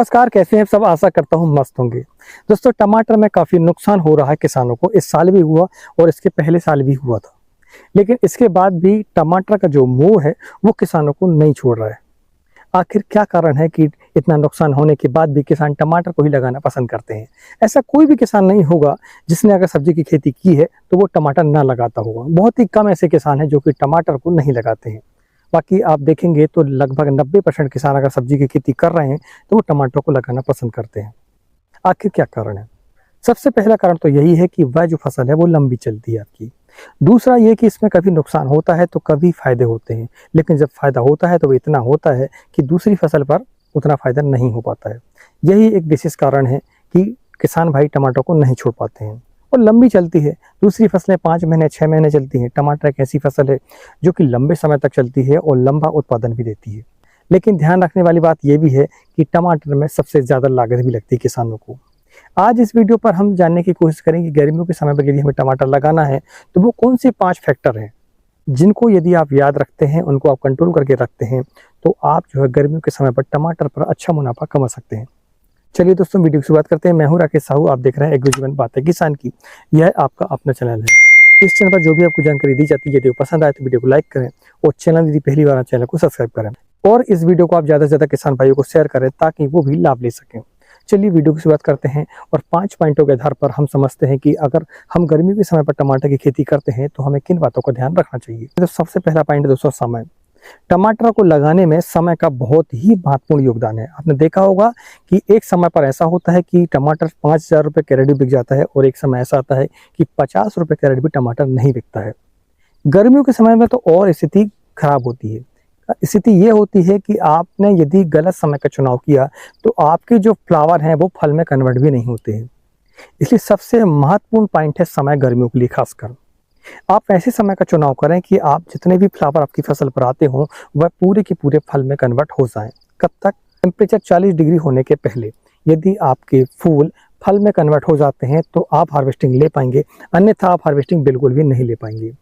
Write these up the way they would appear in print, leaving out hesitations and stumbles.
नमस्कार, कैसे हैं सब। आशा करता हूँ मस्त होंगे। दोस्तों, टमाटर में काफ़ी नुकसान हो रहा है किसानों को। इस साल भी हुआ और इसके पहले साल भी हुआ था, लेकिन इसके बाद भी टमाटर का जो मोह है वो किसानों को नहीं छोड़ रहा है। आखिर क्या कारण है कि इतना नुकसान होने के बाद भी किसान टमाटर को ही लगाना पसंद करते हैं? ऐसा कोई भी किसान नहीं होगा जिसने अगर सब्जी की खेती की है तो वो टमाटर ना लगाता होगा। बहुत ही कम ऐसे किसान हैं जो कि टमाटर को नहीं लगाते हैं। बाकी आप देखेंगे तो लगभग 90% किसान अगर सब्जी की खेती कर रहे हैं तो वो टमाटर को लगाना पसंद करते हैं। आखिर क्या कारण है? सबसे पहला कारण तो यही है कि वह जो फसल है वो लंबी चलती है आपकी। दूसरा ये कि इसमें कभी नुकसान होता है तो कभी फायदे होते हैं, लेकिन जब फायदा होता है तो वो इतना होता है कि दूसरी फसल पर उतना फायदा नहीं हो पाता है। यही एक विशेष कारण है कि किसान भाई टमाटर को नहीं छोड़ पाते हैं। और लंबी चलती है, दूसरी फसलें 5 महीने 6 महीने चलती हैं। टमाटर एक ऐसी फसल है जो कि लंबे समय तक चलती है और लंबा उत्पादन भी देती है। लेकिन ध्यान रखने वाली बात यह भी है कि टमाटर में सबसे ज़्यादा लागत भी लगती है किसानों को। आज इस वीडियो पर हम जानने की कोशिश करेंगे गर्मियों के समय पर यदि हमें टमाटर लगाना है तो वो कौन से 5 फैक्टर हैं जिनको यदि आप याद रखते हैं, उनको आप कंट्रोल करके रखते हैं, तो आप जो है गर्मियों के समय पर टमाटर पर अच्छा मुनाफा कमा सकते हैं। चलिए दोस्तों, वीडियो की शुरुआत करते हैं। मैं हूं राकेश साहू, आप देख रहे हैं एग्री जीवन बातें किसान की। यह आपका अपना चैनल है। इस चैनल पर जो भी आपको जानकारी दी जाती है, यदि पसंद आए तो वीडियो को लाइक करें और चैनल यदि पहली बार चैनल को सब्सक्राइब करें और इस वीडियो को आप ज़्यादा से ज़्यादा किसान भाइयों को शेयर करें ताकि वो भी लाभ ले सकें। चलिए वीडियो की शुरुआत करते हैं और 5 पॉइंटों के आधार पर हम समझते हैं कि अगर हम गर्मी के समय पर टमाटर की खेती करते हैं तो हमें किन बातों का ध्यान रखना चाहिए। तो सबसे पहला पॉइंट है दोस्तों, समय। टमाटर को लगाने में समय का बहुत ही महत्वपूर्ण योगदान है। आपने देखा होगा कि एक समय पर ऐसा होता है कि टमाटर 5,000 रुपये कैरेट भी बिक जाता है और एक समय ऐसा आता है कि 50 रुपये कैरेट भी टमाटर नहीं बिकता है। गर्मियों के समय में तो और स्थिति खराब होती है। स्थिति ये होती है कि आपने यदि गलत समय का चुनाव किया तो आपके जो फ्लावर हैं वो फल में कन्वर्ट भी नहीं होते हैं। इसलिए सबसे महत्वपूर्ण पॉइंट है समय गर्मियों के लिए। खासकर आप ऐसे समय का चुनाव करें कि आप जितने भी फ्लावर आपकी फसल पर आते हों वह पूरे के पूरे फल में कन्वर्ट हो जाएं। कब तक? टेम्परेचर 40 डिग्री होने के पहले यदि आपके फूल फल में कन्वर्ट हो जाते हैं तो आप हार्वेस्टिंग ले पाएंगे, अन्यथा आप हार्वेस्टिंग बिल्कुल भी नहीं ले पाएंगे।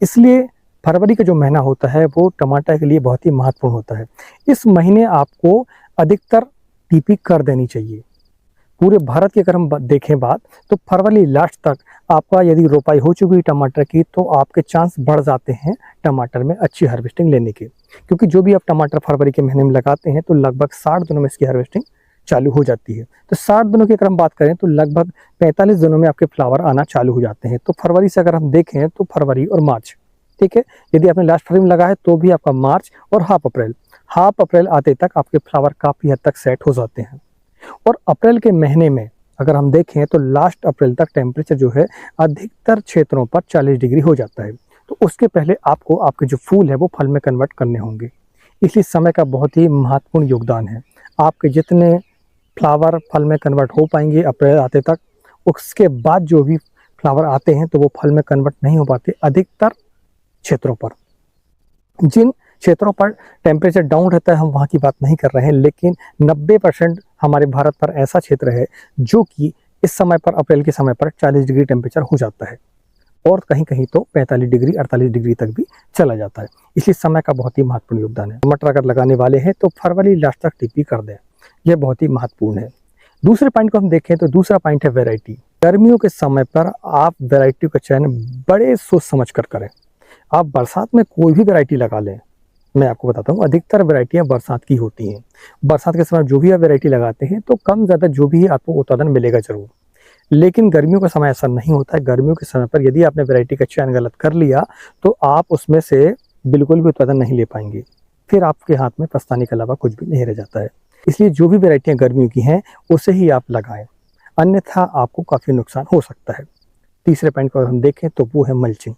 इसलिए फरवरी का जो महीना होता है वो टमाटर के लिए बहुत ही महत्वपूर्ण होता है। इस महीने आपको अधिकतर टीपी कर देनी चाहिए। पूरे भारत की अगर हम देखें बात, तो फरवरी लास्ट तक आपका यदि रोपाई हो चुकी है टमाटर की तो आपके चांस बढ़ जाते हैं टमाटर में अच्छी हार्वेस्टिंग लेने के। क्योंकि जो भी आप टमाटर फरवरी के महीने में लगाते हैं तो लगभग 60 दिनों में इसकी हार्वेस्टिंग चालू हो जाती है। तो 60 दिनों की अगर हम बात करें तो लगभग 45 दिनों में आपके फ्लावर आना चालू हो जाते हैं। तो फरवरी से अगर हम देखें तो फरवरी और मार्च, ठीक है, यदि आपने लास्ट फरवरी में लगा है तो भी आपका मार्च और हाफ अप्रैल आते तक आपके फ्लावर काफ़ी हद तक सेट हो जाते हैं। और अप्रैल के महीने में अगर हम देखें तो लास्ट अप्रैल तक टेम्परेचर जो है अधिकतर क्षेत्रों पर 40 डिग्री हो जाता है। तो उसके पहले आपको आपके जो फूल है वो फल में कन्वर्ट करने होंगे। इसलिए समय का बहुत ही महत्वपूर्ण योगदान है। आपके जितने फ्लावर फल में कन्वर्ट हो पाएंगे अप्रैल आते तक, उसके बाद जो भी फ्लावर आते हैं तो वो फल में कन्वर्ट नहीं हो पाते अधिकतर क्षेत्रों पर। जिन क्षेत्रों पर टेम्परेचर डाउन रहता है हम वहाँ की बात नहीं कर रहे हैं, लेकिन 90% हमारे भारत पर ऐसा क्षेत्र है जो कि इस समय पर अप्रैल के समय पर 40 डिग्री टेम्परेचर हो जाता है और कहीं कहीं तो 45 डिग्री 48 डिग्री तक भी चला जाता है। इसलिए समय का बहुत ही महत्वपूर्ण योगदान है। टमाटर अगर लगाने वाले हैं तो फरवरी लास्ट तक टीपी कर दें, यह बहुत ही महत्वपूर्ण है। दूसरे पॉइंट को हम देखें तो दूसरा पॉइंट है वैरायटी। गर्मियों के समय पर आप वैरायटी का चयन बड़े सोच समझ कर करें। आप बरसात में कोई भी वैरायटी लगा लें, मैं आपको बताता हूँ अधिकतर वैरायटियाँ बरसात की होती हैं। बरसात के समय जो भी आप वैरायटी लगाते हैं तो कम ज़्यादा जो भी आपको उत्पादन मिलेगा ज़रूर, लेकिन गर्मियों का समय ऐसा नहीं होता है। गर्मियों के समय पर यदि आपने वैरायटी का चयन गलत कर लिया तो आप उसमें से बिल्कुल भी उत्पादन नहीं ले पाएंगे। फिर आपके हाथ में पछताने के अलावा कुछ भी नहीं रह जाता है। इसलिए जो भी वैरायटियाँ गर्मियों की हैं उसे ही आप लगाएं, अन्यथा आपको काफ़ी नुकसान हो सकता है। तीसरे पॉइंट को हम देखें तो वो है मल्चिंग।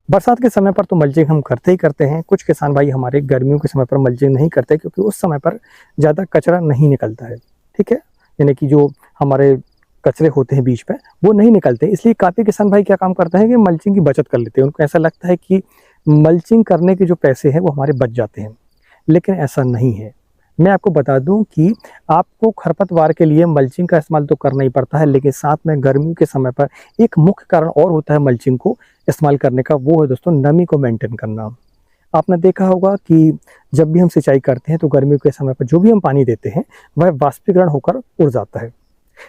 बरसात के समय पर तो मल्चिंग हम करते ही करते हैं। कुछ किसान भाई हमारे गर्मियों के समय पर मल्चिंग नहीं करते क्योंकि उस समय पर ज़्यादा कचरा नहीं निकलता है, ठीक है, यानी कि जो हमारे कचरे होते हैं बीच में वो नहीं निकलते। इसलिए काफ़ी किसान भाई क्या काम करते हैं कि मल्चिंग की बचत कर लेते हैं। उनको ऐसा लगता है कि मल्चिंग करने के जो पैसे हैं वो हमारे बच जाते हैं, लेकिन ऐसा नहीं है। मैं आपको बता दूं कि आपको खरपतवार के लिए मल्चिंग का इस्तेमाल तो करना ही पड़ता है, लेकिन साथ में गर्मियों के समय पर एक मुख्य कारण और होता है मल्चिंग को इस्तेमाल करने का, वो है दोस्तों नमी को मेंटेन करना। आपने देखा होगा कि जब भी हम सिंचाई करते हैं तो गर्मियों के समय पर जो भी हम पानी देते हैं वह वाष्पीकरण होकर उड़ जाता है।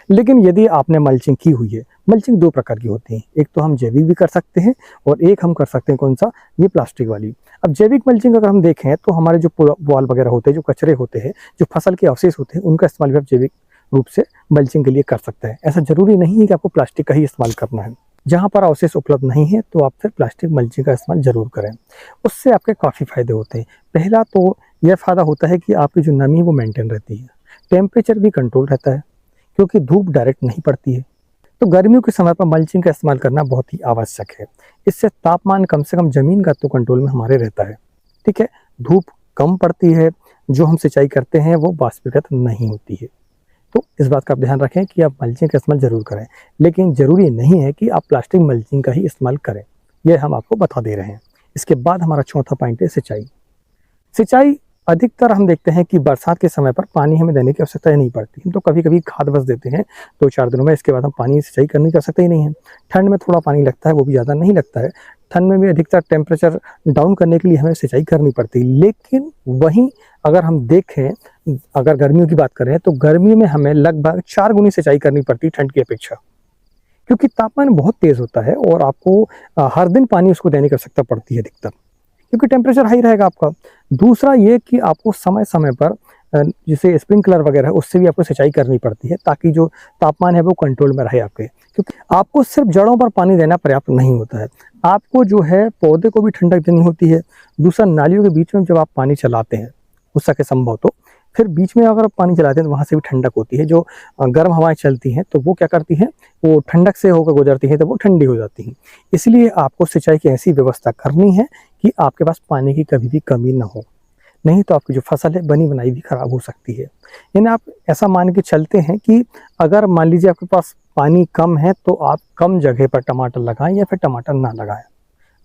लेकिन यदि आपने मल्चिंग की हुई है, मल्चिंग 2 प्रकार की होती है, एक तो हम जैविक भी कर सकते हैं और एक हम कर सकते हैं कौन सा, ये प्लास्टिक वाली। अब जैविक मल्चिंग अगर हम देखें तो हमारे जो पुआल वगैरह होते हैं, जो कचरे होते हैं, जो फसल के अवशेष होते हैं, उनका इस्तेमाल भी आप जैविक रूप से मल्चिंग के लिए कर सकते हैं। ऐसा जरूरी नहीं है कि आपको प्लास्टिक का ही इस्तेमाल करना है। जहाँ पर अवशेष उपलब्ध नहीं है तो आप फिर प्लास्टिक मल्चिंग का इस्तेमाल जरूर करें। उससे आपके काफ़ी फायदे होते हैं। पहला तो यह फ़ायदा होता है कि आपकी जो नमी है वो मेंटेन रहती है, टेम्परेचर भी कंट्रोल रहता है क्योंकि धूप डायरेक्ट नहीं पड़ती है। तो गर्मियों के समय पर मल्चिंग का इस्तेमाल करना बहुत ही आवश्यक है। इससे तापमान कम से कम ज़मीन का तो कंट्रोल में हमारे रहता है, ठीक है। धूप कम पड़ती है, जो हम सिंचाई करते हैं वो वाष्पीकृत नहीं होती है। तो इस बात का आप ध्यान रखें कि आप मल्चिंग का इस्तेमाल ज़रूर करें, लेकिन ज़रूरी नहीं है कि आप प्लास्टिक मल्चिंग का ही इस्तेमाल करें। यह हम आपको बता दे रहे हैं। इसके बाद हमारा चौथा पॉइंट है सिंचाई। सिंचाई अधिकतर हम देखते हैं कि बरसात के समय पर पानी हमें देने की आवश्यकता ही नहीं पड़ती। हम तो कभी-कभी खाद बस देते हैं 2-4 दिनों में, इसके बाद हम पानी सिंचाई करने की आवश्यकता ही नहीं है। ठंड में थोड़ा पानी लगता है, वो भी ज़्यादा नहीं लगता है। ठंड में भी अधिकतर टेम्परेचर डाउन करने के लिए हमें सिंचाई करनी पड़ती है। लेकिन वहीं अगर हम देखें, अगर गर्मियों की बात करें तो गर्मियों में हमें लगभग 4 गुनी सिंचाई करनी पड़ती है ठंड की अपेक्षा, क्योंकि तापमान बहुत तेज़ होता है और आपको हर दिन पानी उसको देने की आवश्यकता पड़ती है अधिकतर, क्योंकि टेम्परेचर हाई रहेगा आपका। दूसरा ये कि आपको समय-समय पर जैसे स्प्रिंकलर वगैरह उससे भी आपको सिंचाई करनी पड़ती है ताकि जो तापमान है वो कंट्रोल में रहे आपके, क्योंकि आपको सिर्फ जड़ों पर पानी देना पर्याप्त नहीं होता है। आपको जो है पौधे को भी ठंडक देनी होती है। दूसरा, नालियों के बीच में जब आप पानी चलाते हैं, हो सके संभव तो फिर बीच में अगर आप पानी चलाते हैं तो वहाँ से भी ठंडक होती है। जो गर्म हवाएं चलती हैं तो वो क्या करती हैं, वो ठंडक से होकर गुजरती हैं तो वो ठंडी हो जाती हैं। इसलिए आपको सिंचाई की ऐसी व्यवस्था करनी है कि आपके पास पानी की कभी भी कमी ना हो, नहीं तो आपकी जो फसल है बनी बनाई भी खराब हो सकती है। यानी आप ऐसा मान के चलते हैं कि अगर मान लीजिए आपके पास पानी कम है तो आप कम जगह पर टमाटर लगाएं या फिर टमाटर ना लगाएं।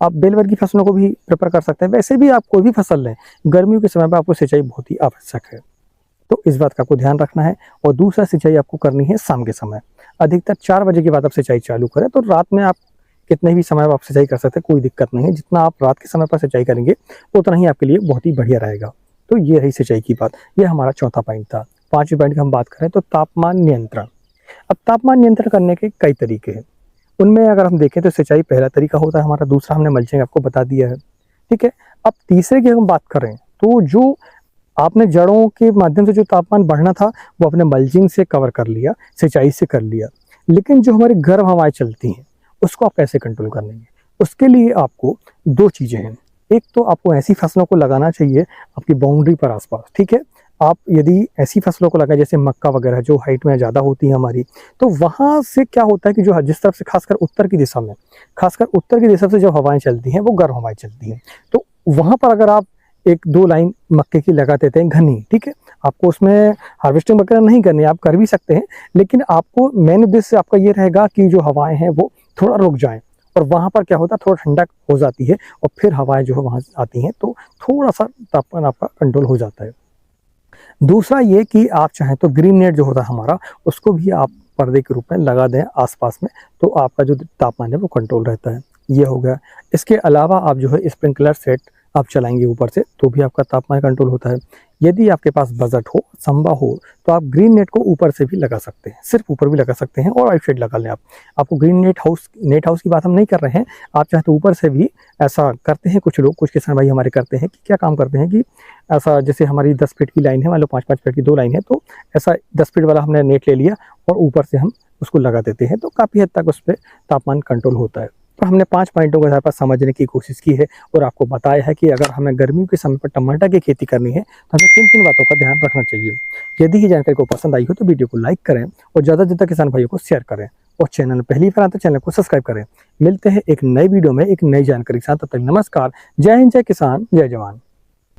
आप बेल वर्गीय फसलों को भी प्रेफर कर सकते हैं। वैसे भी आप कोई भी फसल लें, गर्मियों के समय पर आपको सिंचाई बहुत ही आवश्यक है, तो इस बात का आपको ध्यान रखना है। और दूसरा, सिंचाई आपको करनी है शाम के समय। अधिकतर 4 बजे के बाद आप सिंचाई चालू करें, तो रात में आप कितने भी समय आप सिंचाई कर सकते हैं, कोई दिक्कत नहीं है। जितना आप रात के समय पर सिंचाई करेंगे उतना ही आपके लिए बहुत ही बढ़िया रहेगा। तो ये रही सिंचाई की बात। ये हमारा चौथा पॉइंट था। 5वें पॉइंट की हम बात करें तो तापमान नियंत्रण। अब तापमान नियंत्रण करने के कई तरीके हैं। उनमें अगर हम देखें तो सिंचाई पहला तरीका होता है हमारा, दूसरा हमने मल्चिंग आपको बता दिया है, ठीक है। अब तीसरे की हम बात करें तो जो आपने जड़ों के माध्यम से जो तापमान बढ़ना था वो अपने मल्चिंग से कवर कर लिया, सिंचाई से कर लिया। लेकिन जो हमारी गर्म हवाएं चलती हैं उसको आप कैसे कंट्रोल कर लेंगे? उसके लिए आपको 2 चीज़ें हैं। एक तो आपको ऐसी फसलों को लगाना चाहिए आपकी बाउंड्री पर आसपास, ठीक है। आप यदि ऐसी फसलों को लगाएं जैसे मक्का वगैरह जो हाइट में ज़्यादा होती है हमारी, तो वहाँ से क्या होता है कि जो जिस तरफ से खासकर उत्तर की दिशा से जब हवाएं चलती हैं वो गर्म हवाएं चलती हैं, तो वहाँ पर अगर आप 1-2 लाइन मक्के की लगा देते हैं घनी, ठीक है। आपको उसमें हार्वेस्टिंग वगैरह नहीं करनी है, आप कर भी सकते हैं, लेकिन आपको मेन उद्देश्य आपका ये रहेगा कि जो हवाएं हैं वो थोड़ा रुक जाएं और वहाँ पर क्या होता है थोड़ा ठंडक हो जाती है और फिर हवाएं जो है वहाँ आती हैं तो थोड़ा सा तापमान आपका कंट्रोल हो जाता है। दूसरा ये कि आप चाहें तो ग्रीन नेट जो होता है हमारा, उसको भी आप पर्दे के रूप में लगा दें आसपास में, तो आपका जो तापमान है वो कंट्रोल रहता है। ये हो गया। इसके अलावा आप जो है स्प्रिंकलर सेट आप चलाएंगे ऊपर से तो भी आपका तापमान कंट्रोल होता है। यदि आपके पास बजट हो, संभव हो, तो आप ग्रीन नेट को ऊपर से भी लगा सकते हैं, सिर्फ ऊपर भी लगा सकते हैं और आउटसाइड लगा लें आप। आपको ग्रीन नेट हाउस की बात हम नहीं कर रहे हैं, आप चाहे तो ऊपर से भी ऐसा करते हैं कुछ लोग, कुछ किसान भाई हमारे करते हैं कि क्या काम करते हैं कि ऐसा जैसे हमारी 10 फीट की लाइन है, मान लो 5-5 फीट की 2 लाइन है, तो ऐसा 10 फीट वाला हमने नेट ले लिया और ऊपर से हम उसको लगा देते हैं, तो काफ़ी हद तक उस पर तापमान कंट्रोल होता है। तो हमने 5 पॉइंटों को पर समझने की कोशिश की है और आपको बताया है कि अगर हमें गर्मियों के समय पर टमाटर की खेती करनी है तो हमें किन किन बातों का ध्यान रखना चाहिए। यदि ये जानकारी को पसंद आई हो तो वीडियो को लाइक करें और ज़्यादा से ज़्यादा किसान भाइयों को शेयर करें और चैनल पहली बार आते चैनल को सब्सक्राइब करें। मिलते हैं एक नई वीडियो में एक नई जानकारी के साथ। तब तक नमस्कार। जय हिंद, जय किसान, जय जवान।